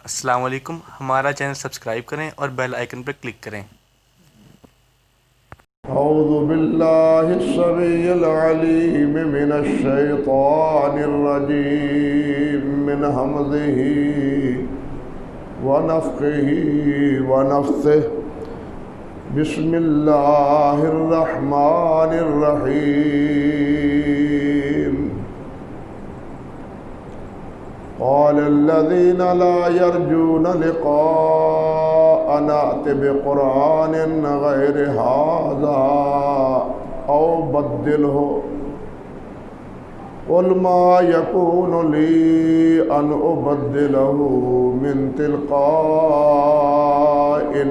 السلام علیکم، ہمارا چینل سبسکرائب کریں اور بیل آئیکن پر کلک کریں۔ اعوذ باللہ السمیع العلیم من الشیطان الرجیم من حمزہ ونفخہ ونفثہ بسم اللہ الرحمن الرحیم قال الذين لا يرجون لقاءنا ائت بقرآن غير هذا أو بدله قل ما يكون لي أن أبدله من تلقاء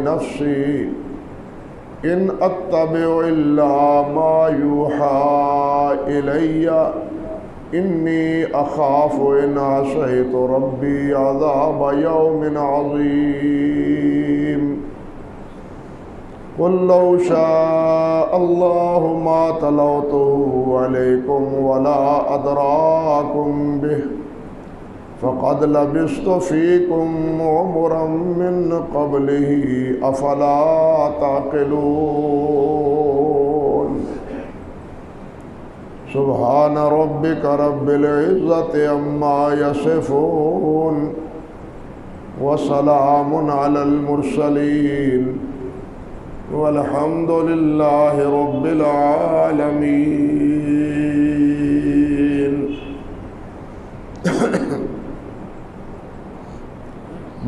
نفسي إن أتبع إلا ما يوحى إلي إني أخاف إن عصيت ربي عذاب يوم عظيم قل لو شاء الله ما تلوته عليكم ولا أدراكم به فقد لبثت فيكم عمرا من قبله أفلا تعقلون سبحان ربك رب العزة عما يصفون وسلام على المرسلين والحمد لله رب العالمين۔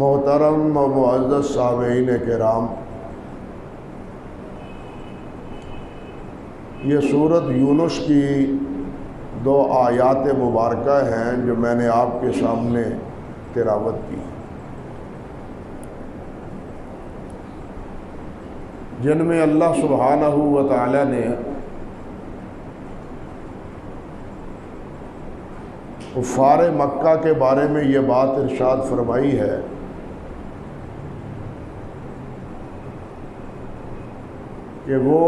محترم و معزز سامعین کرام، یہ سورۃ یونس کی 2 آیات مبارکہ ہیں جو میں نے آپ کے سامنے تلاوت کی، جن میں اللہ سبحانہ و تعالی نے کفار مکہ کے بارے میں یہ بات ارشاد فرمائی ہے کہ وہ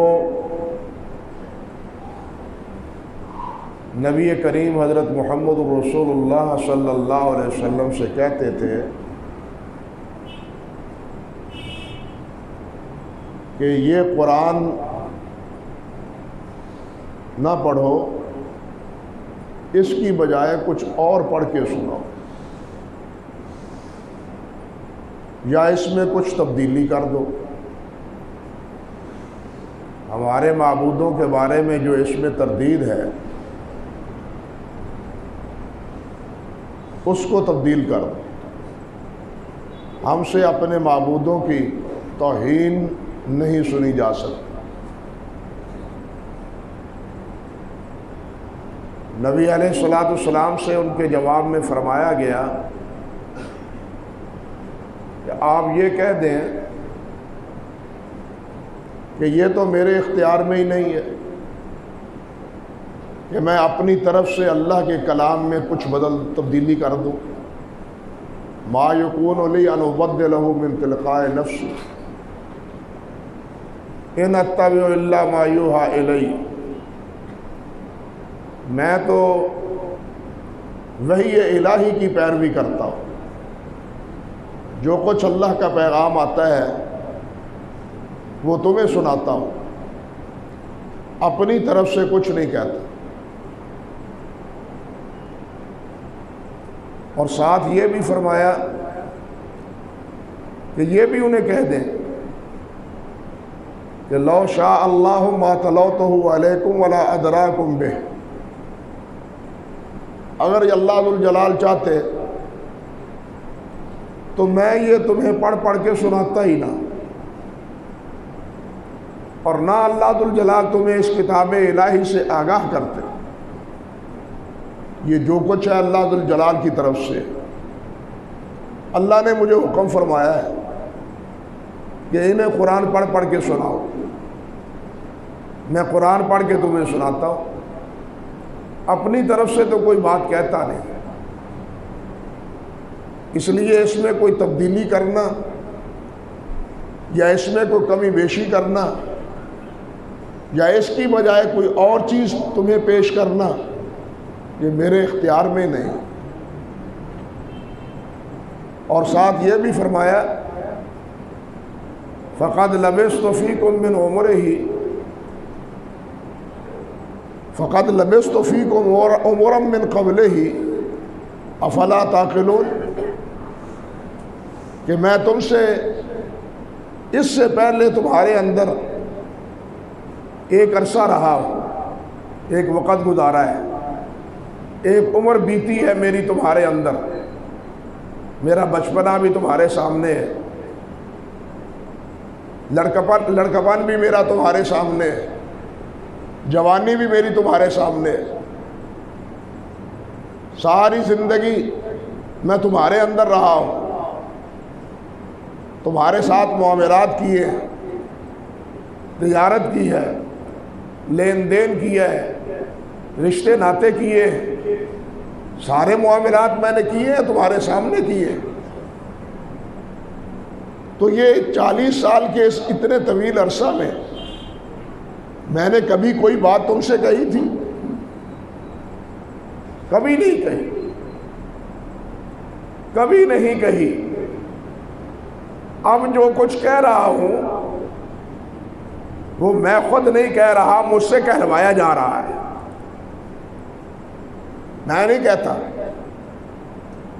نبی کریم حضرت محمد رسول اللہ صلی اللہ علیہ وسلم سے کہتے تھے کہ یہ قرآن نہ پڑھو، اس کی بجائے کچھ اور پڑھ کے سناؤ، یا اس میں کچھ تبدیلی کر دو۔ ہمارے معبودوں کے بارے میں جو اس میں تردید ہے اس کو تبدیل کر دو۔ ہم سے اپنے معبودوں کی توہین نہیں سنی جا سکتی۔ نبی علیہ السلام سے ان کے جواب میں فرمایا گیا کہ آپ یہ کہہ دیں کہ یہ تو میرے اختیار میں ہی نہیں ہے کہ میں اپنی طرف سے اللہ کے کلام میں کچھ تبدیلی کر دوں۔ ما یکون لی ان ابدلہ من تلقاء نفسی ان اتبع الا ما یوحی الی، میں تو وحی الہی کی پیروی کرتا ہوں، جو کچھ اللہ کا پیغام آتا ہے وہ تمہیں سناتا ہوں، اپنی طرف سے کچھ نہیں کہتا۔ اور ساتھ یہ بھی فرمایا کہ یہ بھی انہیں کہہ دیں کہ لو شاء اللہ ما تلوتہ علیکم ولا ادراکم بہ، اگر اللہ ذوالجلال چاہتے تو میں یہ تمہیں پڑھ پڑھ کے سناتا ہی نہ، اور نہ اللہ ذوالجلال تمہیں اس کتاب الہی سے آگاہ کرتے۔ یہ جو کچھ ہے اللہ ذوالجلال کی طرف سے، اللہ نے مجھے حکم فرمایا ہے کہ انہیں قرآن پڑھ پڑھ کے سناؤ، میں قرآن پڑھ کے تمہیں سناتا ہوں، اپنی طرف سے تو کوئی بات کہتا نہیں۔ اس لیے اس میں کوئی تبدیلی کرنا یا اس میں کوئی کمی بیشی کرنا یا اس کی بجائے کوئی اور چیز تمہیں پیش کرنا یہ میرے اختیار میں نہیں۔ اور ساتھ یہ بھی فرمایا فقد لبثت فیکم من عمرہ فقد لبثت فیکم عمرا من قبلہ افلا تعقلون، کہ میں تم سے اس سے پہلے تمہارے اندر ایک عرصہ رہا ہوں، ایک وقت گزارا ہے، ایک عمر بیتی ہے میری تمہارے اندر، میرا بچپنا بھی تمہارے سامنے ہے، لڑکپن بھی میرا تمہارے سامنے ہے، جوانی بھی میری تمہارے سامنے ہے، ساری زندگی میں تمہارے اندر رہا ہوں، تمہارے ساتھ معاملات کیے ہیں، تجارت کی ہے، لین دین کیا ہے، رشتے ناطے کیے ہیں، سارے معاملات میں نے کیے ہیں، تمہارے سامنے کیے ہیں۔ تو یہ 40 سال کے اس اتنے طویل عرصہ میں نے کبھی کوئی بات تم سے کہی تھی؟ کبھی نہیں کہی، کبھی نہیں کہی۔ اب جو کچھ کہہ رہا ہوں وہ میں خود نہیں کہہ رہا، مجھ سے کہلوایا جا رہا ہے، میں نہیں کہتا،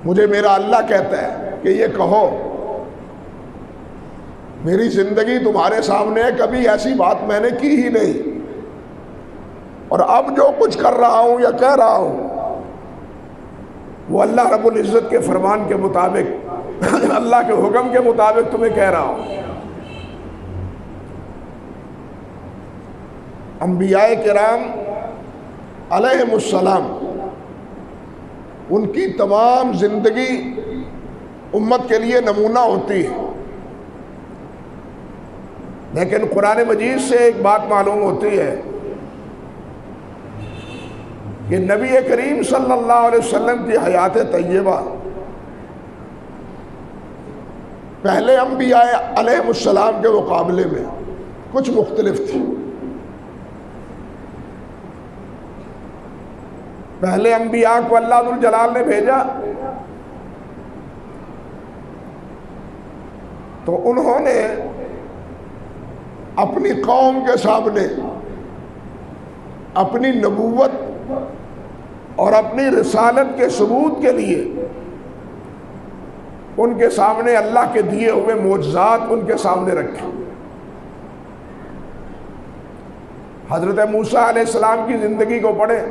مجھے میرا اللہ کہتا ہے کہ یہ کہو۔ میری زندگی تمہارے سامنے ہے، کبھی ایسی بات میں نے کی ہی نہیں، اور اب جو کچھ کر رہا ہوں یا کہہ رہا ہوں وہ اللہ رب العزت کے فرمان کے مطابق، اللہ کے حکم کے مطابق تمہیں کہہ رہا ہوں۔ انبیاء کرام علیہم السلام، ان کی تمام زندگی امت کے لیے نمونہ ہوتی ہے، لیکن قرآن مجید سے ایک بات معلوم ہوتی ہے کہ نبی کریم صلی اللہ علیہ وسلم کی حیات طیبہ پہلے انبیاء علیہ السلام کے مقابلے میں کچھ مختلف تھی۔ پہلے انبیاء کو اللہ ذو الجلال نے بھیجا تو انہوں نے اپنی قوم کے سامنے اپنی نبوت اور اپنی رسالت کے ثبوت کے لیے ان کے سامنے اللہ کے دیے ہوئے معجزات ان کے سامنے رکھے۔ حضرت موسیٰ علیہ السلام کی زندگی کو پڑھیں،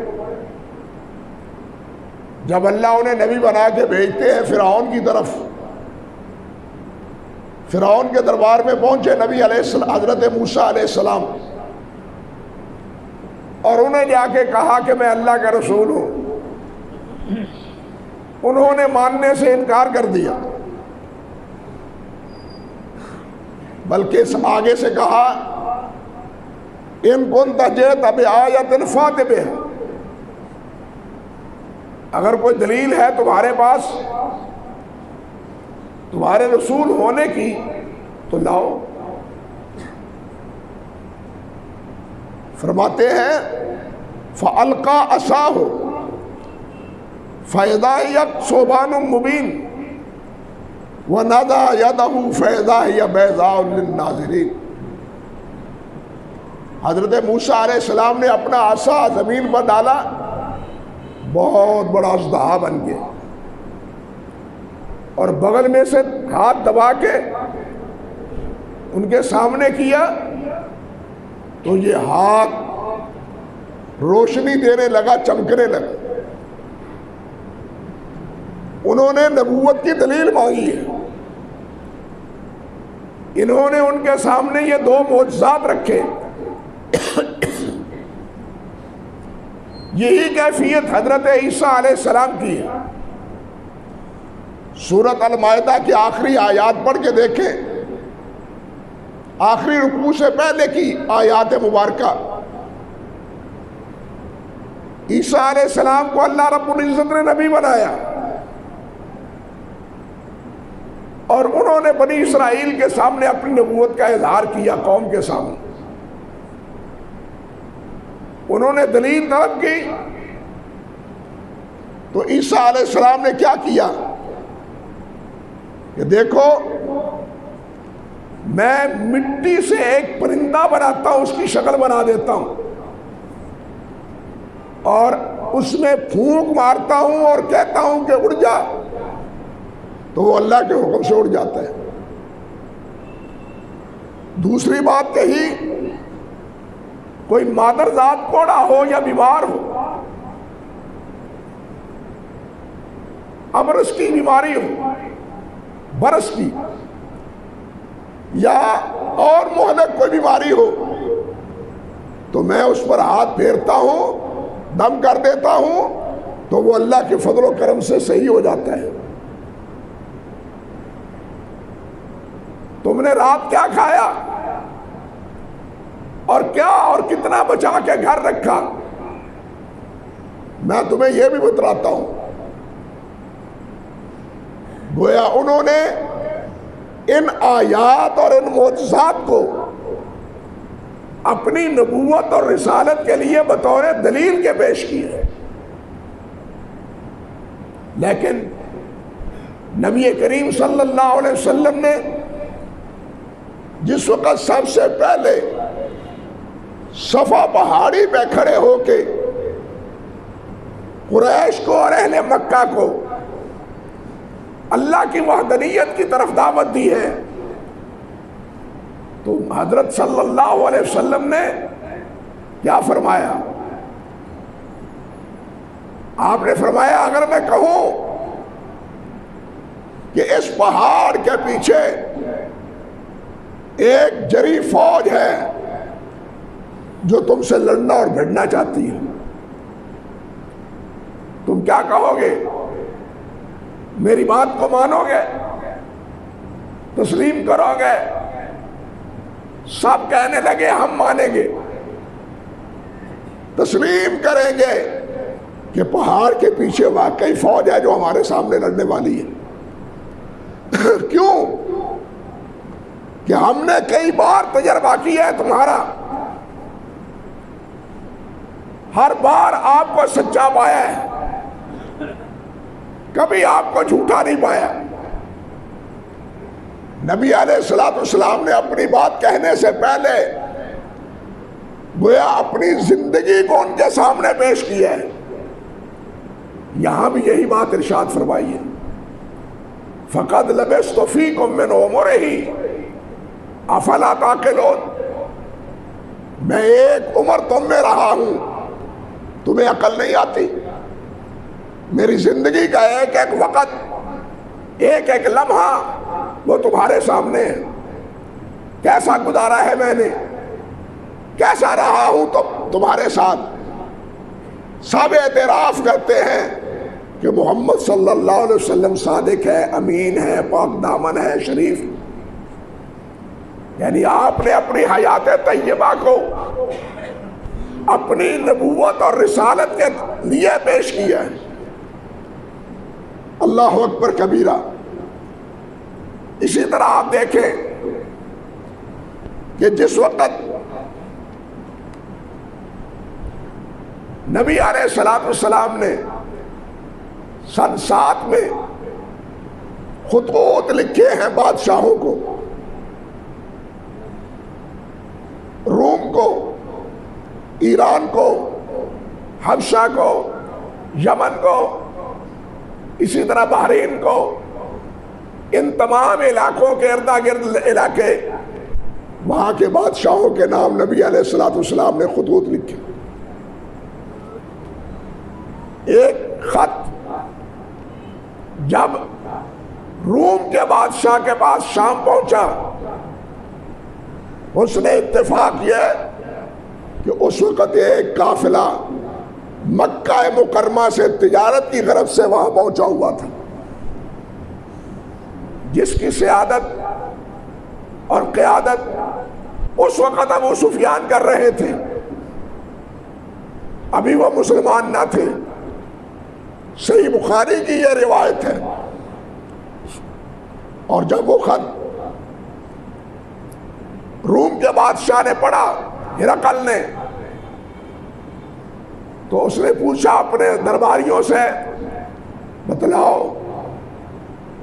جب اللہ انہیں نبی بنا کے بھیجتے ہیں فرعون کی طرف، فرعون کے دربار میں پہنچے نبی علیہ السلام حضرت موسیٰ علیہ السلام، اور انہیں جا کے کہا کہ میں اللہ کا رسول ہوں۔ انہوں نے ماننے سے انکار کر دیا، بلکہ اس آگے سے کہا ان کنت جئت بآیۃ فأت بہا، اگر کوئی دلیل ہے تمہارے پاس تمہارے رسول ہونے کی تو لاؤ۔ فرماتے ہیں فَأَلْقَى عَصَاهُ فَإِذَا هِيَ ثُعْبَانٌ مُّبِينٌ وَنَزَعَ يَدَهُ فَإِذَا هِيَ بَيْضَاءُ لِلنَّاظِرِينَ۔ حضرت موسیٰ علیہ السلام نے اپنا عصا زمین پر ڈالا، بہت بڑا اژدہا بن گیا، اور بغل میں سے ہاتھ دبا کے ان کے سامنے کیا تو یہ ہاتھ روشنی دینے لگا، چمکنے لگا۔ انہوں نے نبوت کی دلیل مانگی ہے، انہوں نے ان کے سامنے یہ دو معجزات رکھے۔ یہی کیفیت حضرت عیسیٰ علیہ السلام کی ہے۔ سورۃ المائدہ کی آخری آیات پڑھ کے دیکھیں، آخری رکوع سے پہلے کی آیات مبارکہ، عیسیٰ علیہ السلام کو اللہ رب العزت نے نبی بنایا، اور انہوں نے بنی اسرائیل کے سامنے اپنی نبوت کا اظہار کیا، قوم کے سامنے انہوں نے دلیل طلب کی، تو عیسیٰ علیہ السلام نے کیا کیا؟ کہ دیکھو میں مٹی سے ایک پرندہ بناتا ہوں، اس کی شکل بنا دیتا ہوں اور اس میں پھونک مارتا ہوں اور کہتا ہوں کہ اڑ جا، تو وہ اللہ کے حکم سے اڑ جاتا ہے۔ دوسری بات کہی، کوئی مادر ذات کوڑا ہو یا بیمار ہو، ابرص کی بیماری ہو، برس کی یا اور مہلک کوئی بیماری ہو، تو میں اس پر ہاتھ پھیرتا ہوں، دم کر دیتا ہوں، تو وہ اللہ کے فضل و کرم سے صحیح ہو جاتا ہے۔ تم نے رات کیا کھایا اور کیا اور کتنا بچا کے گھر رکھا، میں تمہیں یہ بھی بتلاتا ہوں۔ گویا انہوں نے ان آیات اور ان معجزات کو اپنی نبوت اور رسالت کے لیے بطور دلیل کے پیش کیے، لیکن نبی کریم صلی اللہ علیہ وسلم نے جس وقت سب سے پہلے صفا پہاڑی پہ کھڑے ہو کے قریش کو اور اہل مکہ کو اللہ کی وحدانیت کی طرف دعوت دی ہے، تو حضرت صلی اللہ علیہ وسلم نے کیا فرمایا؟ آپ نے فرمایا اگر میں کہوں کہ اس پہاڑ کے پیچھے ایک جری فوج ہے جو تم سے لڑنا اور بھیڑنا چاہتی ہے، تم کیا کہو گے؟ میری بات کو مانو گے؟ تسلیم کرو گے؟ سب کہنے لگے ہم مانیں گے، تسلیم کریں گے کہ پہاڑ کے پیچھے واقعی فوج ہے جو ہمارے سامنے لڑنے والی ہے۔ کیوں؟ کہ ہم نے کئی بار تجربہ کیا ہے تمہارا، ہر بار آپ کو سچا پایا ہے، کبھی آپ کو جھوٹا نہیں پایا۔ نبی علیہ السلام نے اپنی بات کہنے سے پہلے گویا اپنی زندگی کو ان کے سامنے پیش کیا ہے۔ یہاں بھی یہی بات ارشاد فرمائی ہے، فَقَدْ لَبِثْتُ فِيكُم مِّنْ عُمُرِهِ افلا تعقلون، میں ایک عمر تم میں رہا ہوں، تمہیں عقل نہیں آتی؟ میری زندگی کا ایک ایک وقت، ایک ایک لمحہ وہ تمہارے سامنے ہے، کیسا گزارا ہے میں نے، کیسا رہا ہوں تمہارے ساتھ۔ سب اعتراف کرتے ہیں کہ محمد صلی اللہ علیہ وسلم صادق ہے، امین ہے، پاک دامن ہے، شریف، یعنی آپ نے اپنی حیات طیبہ کو اپنی نبوت اور رسالت کے لیے پیش کیا ہے۔ اللہ اکبر کبیرہ۔ اسی طرح آپ دیکھیں کہ جس وقت نبی علیہ السلام نے سن 7 میں خطوط لکھے ہیں بادشاہوں کو، روم کو، ایران کو، حبشہ کو، یمن کو، اسی طرح بحرین کو، ان تمام علاقوں کے ارد گرد علاقے، وہاں کے بادشاہوں کے نام نبی علیہ السلام نے خطوط لکھے۔ ایک خط جب روم کے بادشاہ کے پاس شام پہنچا، اس نے اتفاق کیا کہ اس وقت ایک قافلہ مکہ مکرمہ سے تجارت کی غرض سے وہاں پہنچا ہوا تھا، جس کی سیادت اور قیادت اس وقت ابو سفیان کر رہے تھے، ابھی وہ مسلمان نہ تھے۔ صحیح بخاری کی یہ روایت ہے۔ اور جب وہ خط روم کے بادشاہ نے پڑھا، ہرقل نے، تو اس نے پوچھا اپنے درباریوں سے، بتلاؤ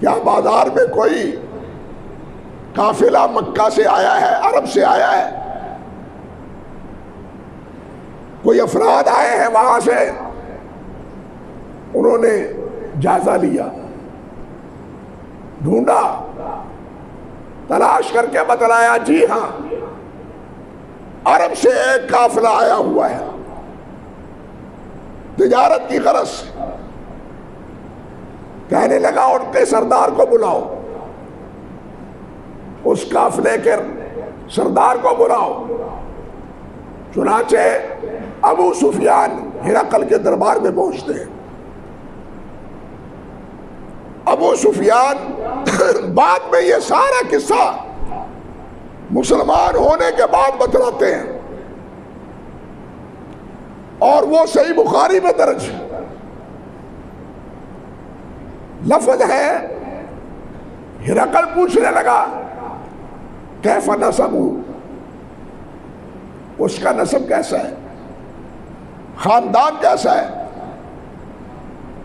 کیا بازار میں کوئی قافلہ مکہ سے آیا ہے، عرب سے آیا ہے، کوئی افراد آئے ہیں وہاں سے؟ انہوں نے جائزہ لیا، ڈھونڈا، تلاش کر کے بتلایا جی ہاں عرب سے ایک قافلہ آیا ہوا ہے تجارت کی غرض سے۔ کہنے لگا ان کے سردار کو بلاؤ، اس قافلے کے سردار کو بلاؤ۔ چنانچہ ابو سفیان ہرقل کے دربار میں پہنچتے ہیں۔ ابو سفیان بعد میں یہ سارا قصہ مسلمان ہونے کے بعد بتلاتے ہیں، اور وہ صحیح بخاری میں درج لفظ ہے۔ ہرقل پوچھنے لگا کیف نسبہ، اس کا نسب کیسا ہے، خاندان کیسا ہے،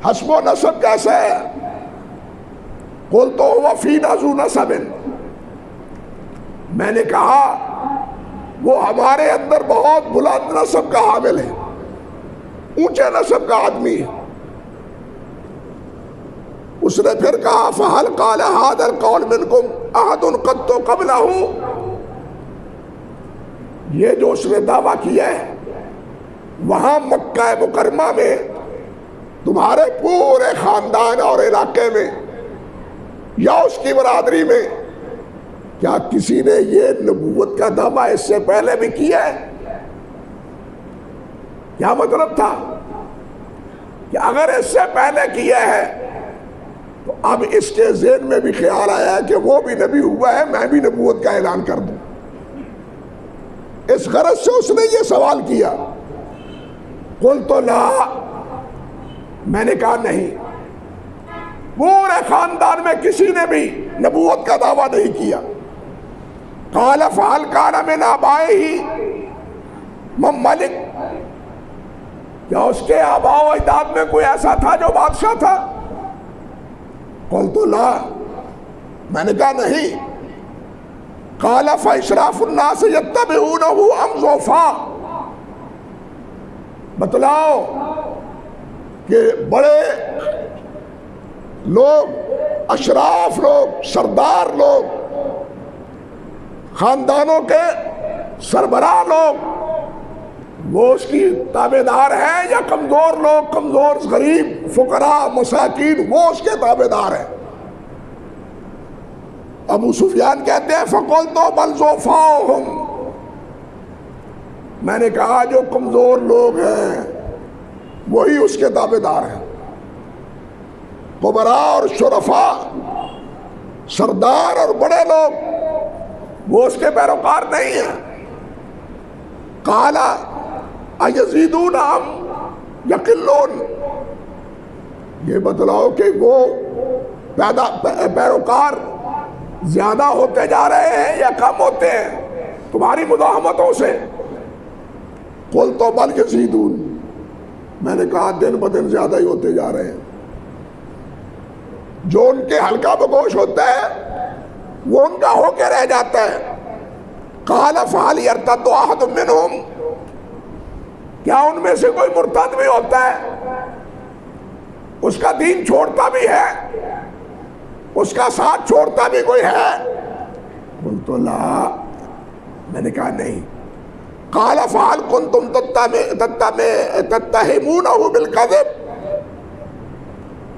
حسب و نسب کیسا ہے؟ قلت هو فینا ذو نسب، میں نے کہا وہ ہمارے اندر بہت بلند نسب کا حامل ہے، اونچے نسب کا آدمی ہے۔ اس نے پھر کہا فَهَلْ قَالَ هَذَا الْقَوْلُ مِنْكُمْ أَحَدٌ قَطُّ قَبْلَهُ، یہ جو اس نے دعویٰ کیا ہے وہاں مکہ مکرمہ میں تمہارے پورے خاندان اور علاقے میں یا اس کی برادری میں کیا کسی نے یہ نبوت کا دعویٰ اس سے پہلے بھی کیا ہے؟ کیا مطلب تھا کہ اگر اس سے پہلے کیا ہے تو اب اس کے ذہن میں بھی خیال آیا ہے کہ وہ بھی نبی ہوا ہے، میں بھی نبوت کا اعلان کر دوں۔ اس غرض سے اس نے یہ سوال کیا۔ قلت لا، میں نے کہا نہیں، پورے خاندان میں کسی نے بھی نبوت کا دعویٰ نہیں کیا۔ قال فهل كان من آبائه من ملک، کیا اس کے آباء و اجداد میں کوئی ایسا تھا جو بادشاہ تھا؟ قلت لا، میں نے کہا نہیں۔ قال فاشراف الناس يتبعونه ام ضعفاء، بتلاؤ کہ بڑے لوگ، اشراف لوگ، سردار لوگ، خاندانوں کے سربراہ لوگ وہ اس کی تابعدار ہیں، یا کمزور لوگ، کمزور غریب فقراء مساکین وہ اس کے تابعدار ہیں؟ ابو سفیان کہتے ہیں فقلت بل ضعفاؤہم، میں نے کہا جو کمزور لوگ ہیں وہی اس کے تابعدار ہیں، قبراء اور شرفاء، سردار اور بڑے لوگ وہ اس کے پیروکار نہیں ہیں۔ قال ایزیدون ام یقلون، یہ بتلاؤ کہ وہ پیروکار زیادہ ہوتے جا رہے ہیں یا کم ہوتے ہیں تمہاری مزاحمتوں سے؟ قلت بل یزیدون، میں نے کہا دن بدن زیادہ ہی ہوتے جا رہے ہیں، جو ان کے حلقہ بگوش ہوتا ہے وہ ان کا ہو کے رہ جاتا ہے۔ قال فهل يرتد احد منهم، کیا ان میں سے کوئی مرتد بھی ہوتا ہے، اس کا دین چھوڑتا بھی ہے، اس کا ساتھ چھوڑتا بھی کوئی ہے؟ قلت لا، میں نے کہا نہیں۔ قال فهل كنتم تتهمونه بالكذب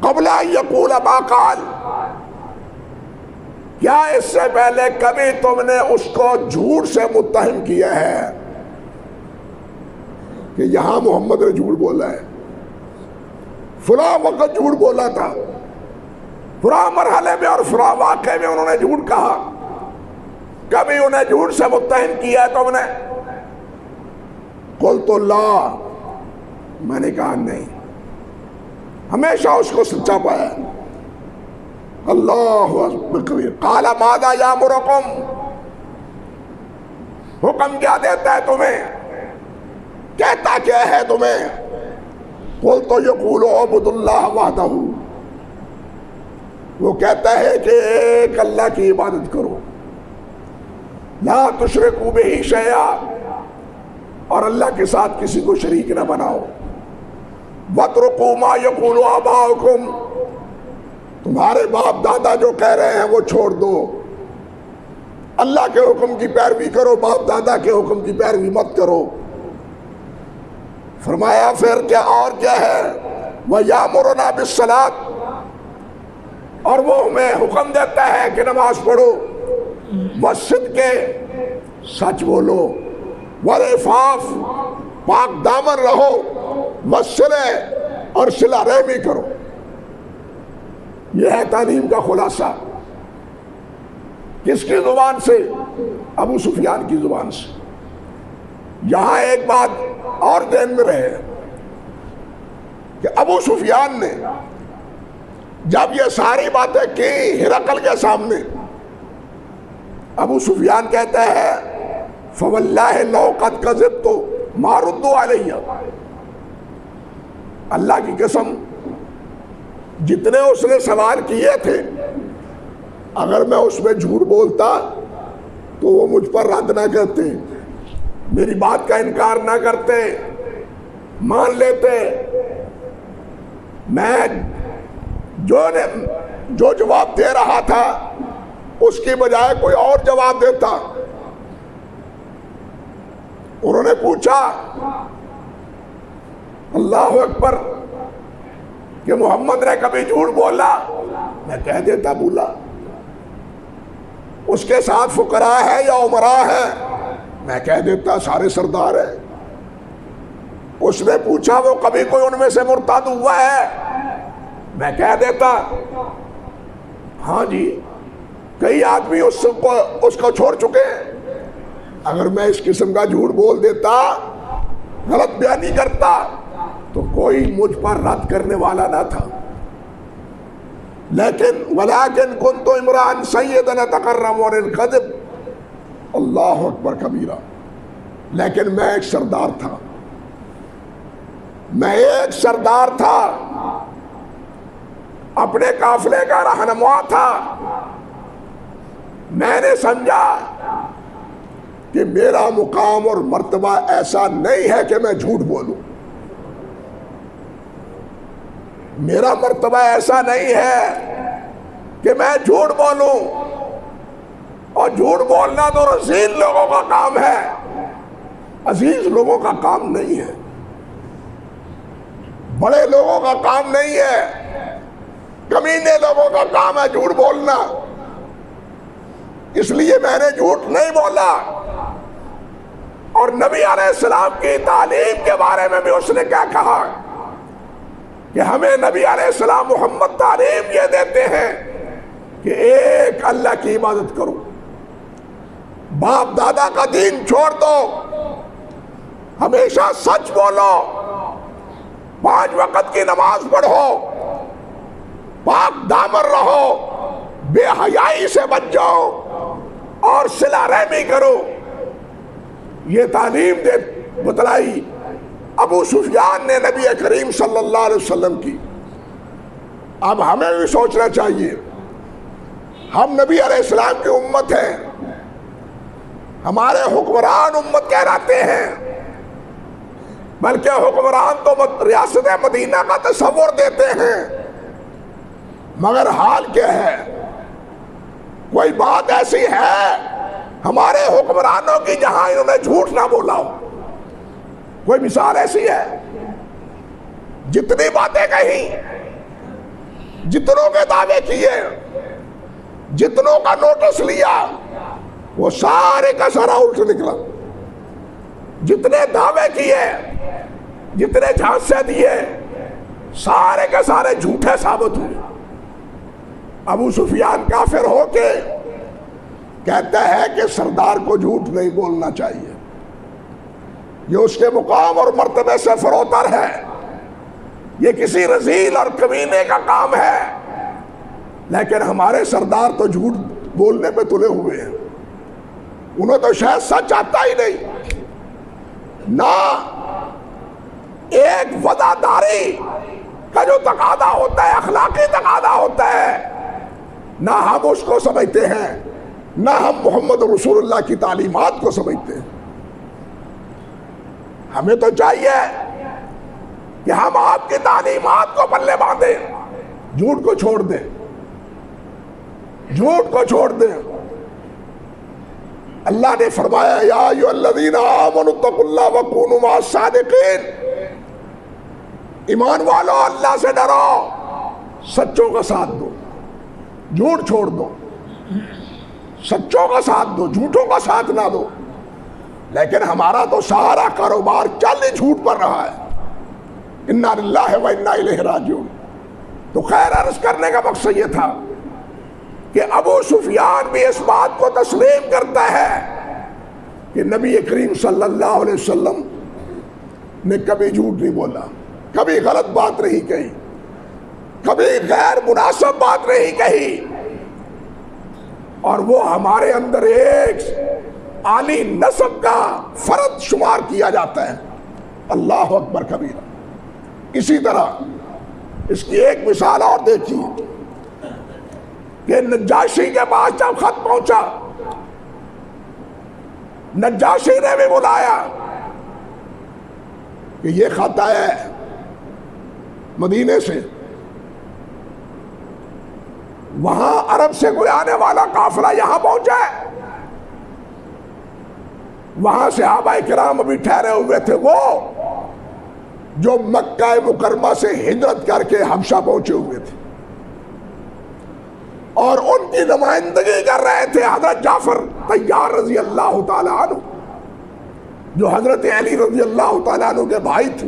قبل ان يقول ما قال، کیا اس سے پہلے کبھی تم نے اس کو جھوٹ سے متہم کیا ہے کہ یہاں محمد نے جھوٹ بولا ہے، فلاں وقت جھوٹ بولا تھا، فلاں مرحلے میں اور فلاں واقعے میں انہوں نے جھوٹ کہا، کبھی انہیں جھوٹ سے متہم کیا ہے تم نے؟ قلت لا، میں نے کہا نہیں، ہمیشہ اس کو سچا پایا۔ اللہ اکبر۔ قال ماذا یامرکم، حکم کیا دیتا ہے تمہیں، کہتا کیا ہے تمہیں؟ قلت یقول اعبدوا اللہ وحدہ، وہ کہتا ہے کہ ایک اللہ کی عبادت کرو، لا تشرکوا بہ شیئا، اور اللہ کے ساتھ کسی کو شریک نہ بناؤ، واترکوا ما یقول آباؤکم، تمہارے باپ دادا جو کہہ رہے ہیں وہ چھوڑ دو، اللہ کے حکم کی پیروی کرو، باپ دادا کے حکم کی پیروی مت کرو۔ فرمایا پھر کیا اور کیا ہے، وَيَأْمُرُنَا بِالصَّلَاةِ، اور وہ ہمیں حکم دیتا ہے کہ نماز پڑھو، وَالصِّدْقِ، سچ بولو، وَالْعِفَافِ، پاک دامن رہو، وَالصِّلَةِ، اور صلہ رحمی کرو۔ یہ ہے تعلیم کا خلاصہ۔ کس کی زبان سے؟ ابو سفیان کی زبان سے۔ یہاں ایک بات اور ذہن میں رہے کہ ابو سفیان نے جب یہ ساری باتیں کی ہرقل کے سامنے، ابو سفیان کہتا ہے فواللہ لو قد کذبت ما ردوا علیہ، اللہ کی قسم جتنے اس نے سوال کیے تھے اگر میں اس میں جھوٹ بولتا تو وہ مجھ پر رد نہ کرتے، میری بات کا انکار نہ کرتے، مان لیتے۔ میں جو جواب دے رہا تھا اس کی بجائے کوئی اور جواب دیتا۔ انہوں نے پوچھا اللہ اکبر کہ محمد نے کبھی جھوٹ بولا؟ میں کہہ دیتا بولا۔ اس کے ساتھ فقراء ہے یا عمراء ہے؟ میں کہہ دیتا سارے سردار ہیں۔ اس نے پوچھا وہ کبھی کوئی ان میں سے مرتد ہوا ہے؟ میں کہہ دیتا ہاں جی کئی آدمی اس کو چھوڑ چکے ہیں۔ اگر میں اس قسم کا جھوٹ بول دیتا، غلط بیانی کرتا، تو کوئی مجھ پر رد کرنے والا نہ تھا۔ لیکن ولیکن کنت امرأ سیدا اتکرم عن الکذب، اللہ اکبر کبیرہ، لیکن میں ایک سردار تھا، میں ایک سردار تھا، اپنے قافلے کا رہنما تھا۔ میں نے سمجھا کہ میرا مقام اور مرتبہ ایسا نہیں ہے کہ میں جھوٹ بولوں، میرا مرتبہ ایسا نہیں ہے کہ میں جھوٹ بولوں، اور جھوٹ بولنا تو رذیل لوگوں کا کام ہے، عزیز لوگوں کا کام نہیں ہے، بڑے لوگوں کا کام نہیں ہے، کمینے لوگوں کا کام ہے جھوٹ بولنا۔ اس لیے میں نے جھوٹ نہیں بولا۔ اور نبی علیہ السلام کی تعلیم کے بارے میں بھی اس نے کیا کہا کہ ہمیں نبی علیہ السلام محمد تعلیم یہ دیتے ہیں کہ ایک اللہ کی عبادت کرو، باپ دادا کا دین چھوڑ دو، ہمیشہ سچ بولو، 5 وقت کی نماز پڑھو، پاک دامن رہو، بے حیائی سے بچ جاؤ، اور صلہ رحمی کرو۔ یہ تعلیم بتلائی ابو سفیان نے نبی کریم صلی اللہ علیہ وسلم کی۔ اب ہمیں بھی سوچنا چاہیے، ہم نبی علیہ السلام کی امت ہیں، ہمارے حکمران امت کہلاتے ہیں، بلکہ حکمران تو ریاست مدینہ کا تصور دیتے ہیں، مگر حال کیا ہے؟ کوئی بات ایسی ہے ہمارے حکمرانوں کی جہاں انہوں نے جھوٹ نہ بولا ہو؟ کوئی مثال ایسی ہے؟ جتنی باتیں کہیں، جتنوں کے دعوے کیے، جتنوں کا نوٹس لیا، وہ سارے کا سارا الٹ نکلا۔ جتنے دعوے کیے، جتنے جھانسے دیے، سارے کے سارے جھوٹے ثابت ہوئے۔ ابو سفیان کافر ہو کے کہتا ہے کہ سردار کو جھوٹ نہیں بولنا چاہیے، یہ اس کے مقام اور مرتبے سے فروتر ہے، یہ کسی رذیل اور کمینے کا کام ہے۔ لیکن ہمارے سردار تو جھوٹ بولنے پہ تلے ہوئے ہیں، انہیں تو شاید سچ آتا ہی نہیں، نہ ایک وفاداری کا جو تقاضا ہوتا ہے، اخلاقی تقاضا ہوتا ہے نہ ہم اس کو سمجھتے ہیں، نہ ہم محمد رسول اللہ کی تعلیمات کو سمجھتے ہیں۔ ہمیں تو چاہیے کہ ہم آپ کی تعلیمات کو پلے باندھیں، جھوٹ کو چھوڑ دیں، جھوٹ کو چھوڑ دیں۔ اللہ نے فرمایا یا ایھا الذین آمنوا اتقوا اللہ وکونوا مع الصادقین، ایمان والو اللہ سے ڈرو، سچوں کا ساتھ دو، جھوٹ چھوڑ دو، سچوں کا ساتھ دو، جھوٹوں کا ساتھ نہ دو۔ لیکن ہمارا تو سارا کاروبار چل ہی جھوٹ پر رہا ہے۔ انا للہ و انا الیہ راجعون۔ تو خیر عرض کرنے کا مقصد یہ تھا کہ ابو سفیان بھی اس بات کو تسلیم کرتا ہے کہ نبی کریم صلی اللہ علیہ وسلم نے کبھی جھوٹ نہیں بولا، کبھی غلط بات نہیں کہی، کبھی غیر مناسب بات نہیں کہی، اور وہ ہمارے اندر ایک عالی نسب کا فرد شمار کیا جاتا ہے۔ اللہ اکبر کبیرہ۔ اسی طرح اس کی ایک مثال اور دیکھیے کہ نجاشی کے پاس جب خط پہنچا، نجاشی نے بھی بلایا کہ یہ خط آیا ہے مدینے سے، وہاں عرب سے کوئی آنے والا قافلہ یہاں پہنچا ہے۔ وہاں صحابہ کرام ابھی ٹھہرے ہوئے تھے، وہ جو مکہ مکرمہ سے ہجرت کر کے حبشہ پہنچے ہوئے تھے، اور ان کی نمائندگی کر رہے تھے حضرت جعفر طیار رضی اللہ تعالیٰ عنہ، جو حضرت علی رضی اللہ تعالیٰ عنہ کے بھائی تھے۔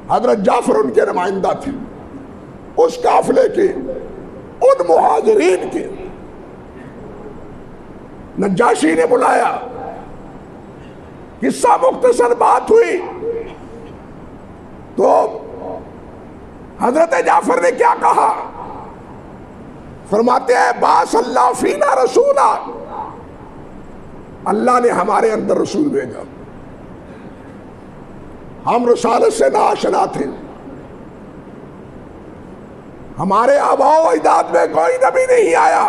حضرت جعفر ان کے نمائندہ تھے۔ اس قافلے کے ان مہاجرین کے نجاشی نے بلایا، قصہ مختصر بات ہوئی تو حضرت جعفر نے کیا کہا؟ فرماتے ہیں باعث اللہ فینا رسولا، اللہ نے ہمارے اندر رسول بھیجا، ہم رسالت سے ناآشنا تھے، ہمارے آباء و اجداد میں کوئی نبی نہیں آیا،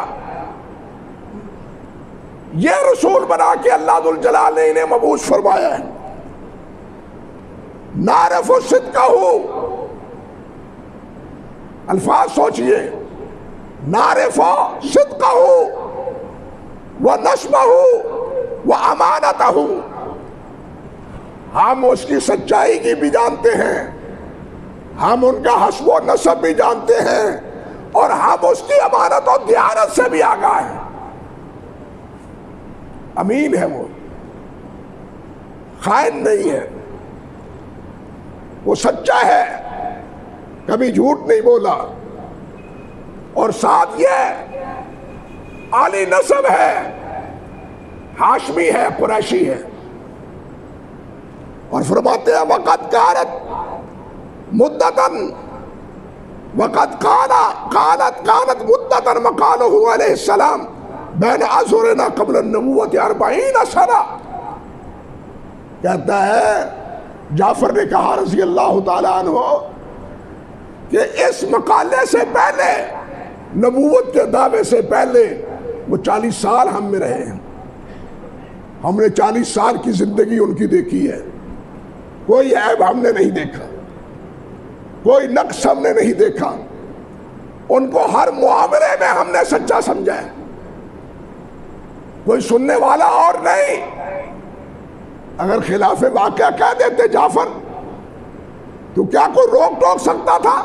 یہ رسول بنا کے اللہ ذوالجلال نے انہیں مبعوث فرمایا ہے۔ نعرف صدقہ، الفاظ سوچئے، نعرف صدقہ ونسبہ وامانتہ، ہم اس کی سچائی کی بھی جانتے ہیں، ہم ان کا حسب و نسب بھی جانتے ہیں، اور ہم اس کی امانت و دیانت سے بھی آگاہ ہیں۔ امین ہے، وہ خائن نہیں ہے، وہ سچا ہے، کبھی جھوٹ نہیں بولا، اور ساتھ یہ عالی نسب ہے، ہاشمی ہے، قریشی ہے۔ اور فرماتے ہیں وقد کانت مدتاً وقد کانت مدتاً مقالہ علیہ السلام بین اظہرنا قبل النبوت 40 سنہ۔ کہتا ہے جعفر نے کہا رضی اللہ تعالیٰ عنہ کہ اس مقالے سے پہلے، نبوت کے دعوے سے پہلے، وہ 40 سال ہم میں رہے ہیں، ہم نے 40 سال کی زندگی ان کی دیکھی ہے، کوئی عیب ہم نے نہیں دیکھا، کوئی نقص ہم نے نہیں دیکھا، ان کو ہر معاملے میں ہم نے سچا سمجھا ہے، کوئی سننے والا اور نہیں۔ اگر خلاف واقعہ کہہ دیتے جعفر تو کیا کوئی روک ٹوک سکتا تھا؟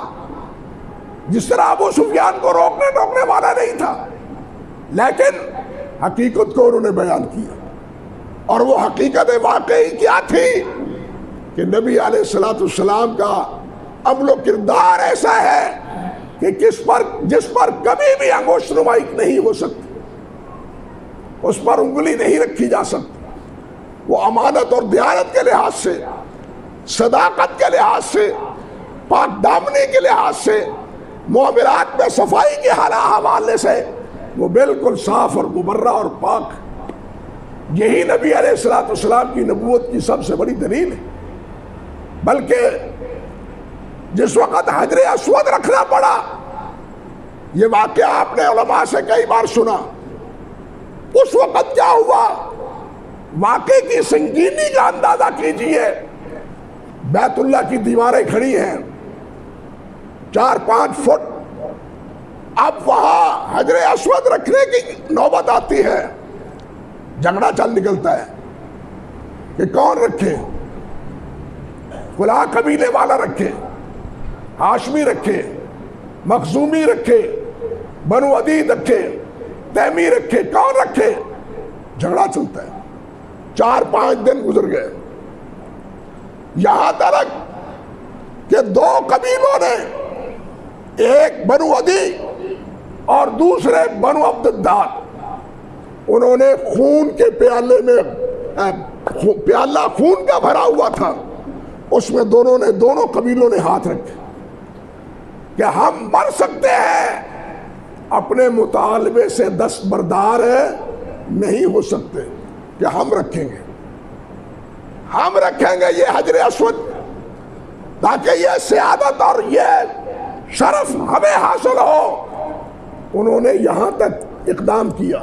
جس طرح ابو سفیان کو روکنے ٹوکنے والا نہیں تھا، لیکن حقیقت کو انہوں نے بیان کیا، اور وہ حقیقت واقعی کیا تھی کہ نبی علیہ السلام کا عمل و کردار ایسا ہے کہ جس پر کبھی بھی انگشت نمائی نہیں ہو سکتی، اس پر انگلی نہیں رکھی جا سکتی۔ وہ امانت اور دیانت کے لحاظ سے، صداقت کے لحاظ سے، پاک دامنی کے لحاظ سے، معاملات میں صفائی کے حوالے سے وہ بالکل صاف اور مبرہ اور پاک۔ یہی نبی علیہ السلام کی نبوت کی سب سے بڑی دلیل ہے۔ بلکہ جس وقت حجر اسود رکھنا پڑا یہ واقعہ آپ نے علماء سے کئی بار سنا. اس وقت کیا ہوا؟ واقعے کی سنگینی کا اندازہ کیجئے. بیت اللہ کی دیواریں کھڑی ہیں 4-5 فٹ. اب وہاں حجر اسود رکھنے کی نوبت آتی ہے. جھگڑا چل نکلتا ہے کہ کون رکھے. فلاں قبیلے والا رکھے, ہاشمی رکھے, مخزومی رکھے, بنو عدید رکھے, تیمی رکھے, کون رکھے. جھگڑا چلتا ہے. 4-5 دن گزر گئے. یہاں تک کہ 2 قبیلوں نے, ایک بنو عدی اور دوسرے بنو عبد الدار, انہوں نے خون کے پیالے میں, پیالہ خون کا بھرا ہوا تھا, اس میں دونوں قبیلوں نے ہاتھ رکھے کہ ہم مر سکتے ہیں, اپنے مطالبے سے دستبردار نہیں ہو سکتے کہ ہم رکھیں گے یہ حجر اسود, تاکہ یہ سعادت اور یہ شرف ہمیں حاصل ہو. انہوں نے یہاں تک اقدام کیا.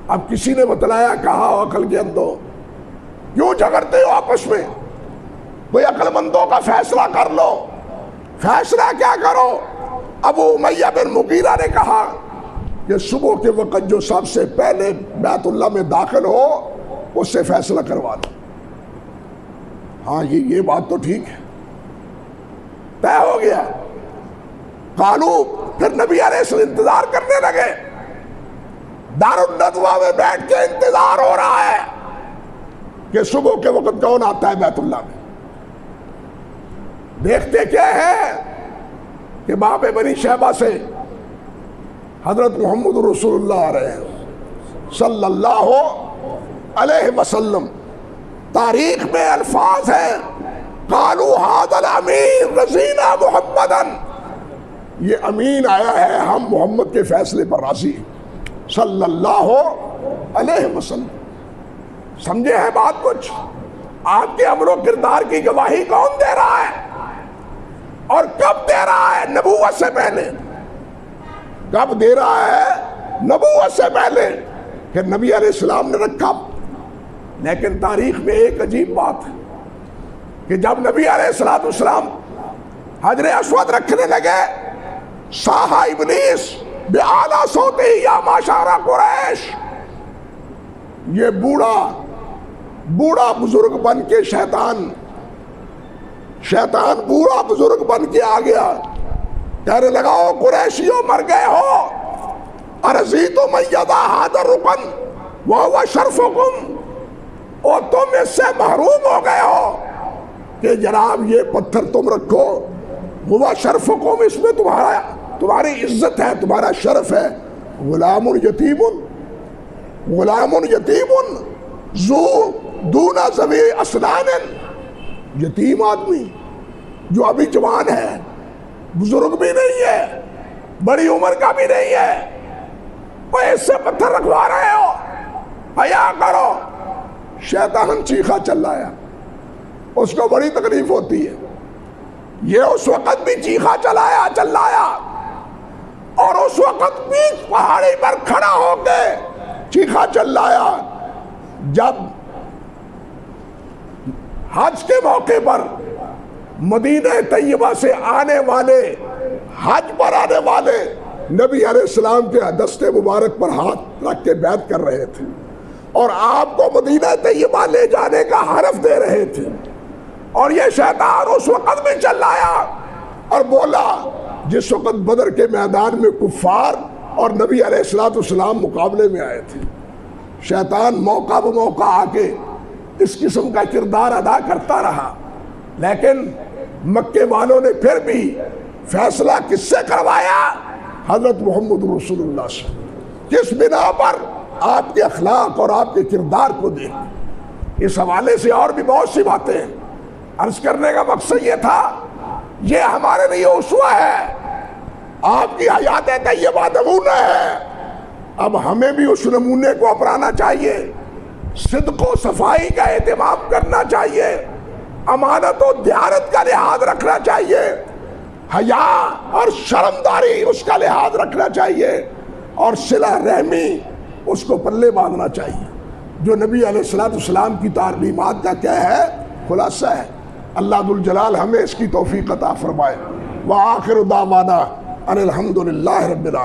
اب کسی نے بتلایا, کہا عقل کے اندو کیوں جھگڑتے ہو آپس میں, کوئی عقل مندوں کا فیصلہ کر لو. فیصلہ کیا کرو؟ ابو امیہ بن مغیرہ نے کہا کہ صبح کے وقت جو سب سے پہلے بیت اللہ میں داخل ہو اس سے فیصلہ کروا لو. ہاں یہ بات تو ٹھیک ہے, طے ہو گیا. قالو, پھر نبی علیہ السلام انتظار کرنے لگے. دار الندوہ میں بیٹھ کے انتظار ہو رہا ہے کہ صبح کے وقت کون آتا ہے بیت اللہ میں. دیکھتے کیا ہے کہ باب بنی شیبہ سے حضرت محمد رسول اللہ آ رہے ہیں صلی اللہ علیہ وسلم. تاریخ میں الفاظ ہیں قالوا هذا الامین رضینا محمدا, یہ امین آیا ہے, ہم محمد کے فیصلے پر راضی ہیں صلی اللہ علیہ وسلم. سمجھے ہیں بات کچھ؟ آپ کے امر و کردار کی گواہی کون دے رہا ہے اور کب دے رہا ہے؟ نبوت سے پہلے. کب دے رہا ہے؟ نبوت سے پہلے. کہ نبی علیہ السلام نے رکھا. لیکن تاریخ میں ایک عجیب بات ہے کہ جب نبی علیہ السلام حجر اسود رکھنے لگے, صاح ابلیس بِأَعْلَى صَوْتِهِ یا معشر قریش, یہ بوڑھا بزرگ بن کے شیطان بوڑھا بزرگ بن کے آ گیا. کہنے لگا او قریشیوں مر گئے ہو, ارضیتم ان یضع ھذا الرکن وہو شرفکم, اور تم اس سے محروم ہو گئے ہو کہ جناب یہ پتھر تم رکھو, ہوا شرفکم, اس میں تمہاری عزت ہے, تمہارا شرف ہے. غلام یتیم ذو دون ذوی اسنان, یتیم آدمی جو ابھی جوان ہے, بزرگ بھی نہیں ہے, بڑی عمر کا بھی نہیں ہے, وہ اس سے پتھر رکھوا رہے ہو, حیا کرو. شیطان چیخا چلایا, اس کو بڑی تکلیف ہوتی ہے. یہ اس وقت بھی چیخا چلایا اور اس وقت بھی پہاڑی پر کھڑا ہو کے چیخا چلایا جب حج کے موقع پر مدینہ طیبہ سے آنے والے, حج پر آنے والے نبی علیہ السلام کے دستے مبارک پر ہاتھ رکھ کے بیعت کر رہے تھے اور آپ کو مدینہ طیبہ لے جانے کا حرف دے رہے تھے. اور یہ شیطان اس وقت میں چلایا اور بولا جس وقت بدر کے میدان میں کفار اور نبی علیہ السلام مقابلے میں آئے تھے. شیطان موقع بموقع آ کے اس قسم کا کردار ادا کرتا رہا, لیکن مکے والوں نے پھر بھی فیصلہ کس سے کروایا؟ حضرت محمد رسول اللہ سے. کس بنا پر؟ آپ کے اخلاق اور آپ کے کردار کو دیکھ. اس حوالے سے اور بھی بہت سی باتیں ہیں. عرض کرنے کا مقصد یہ تھا, یہ ہمارے لیے اسوہ ہے, آپ کی حیات طیبہ نمونہ ہے. اب ہمیں بھی اس نمونے کو اپنانا چاہیے, صدق و صفائی کا اہتمام کرنا چاہیے, امانت و دیانت کا لحاظ رکھنا چاہیے, حیا اور شرمداری اس کا لحاظ رکھنا چاہیے، اور صلہ رحمی اس کو پلے باندھنا چاہیے، جو نبی علیہ السلام کی تعلیمات کا کیا ہے، خلاصہ ہے۔ اللہ ذوالجلال ہمیں اس کی توفیق عطا فرمائے۔ وآخر دعوانا ان الحمدللہ رب العالمین۔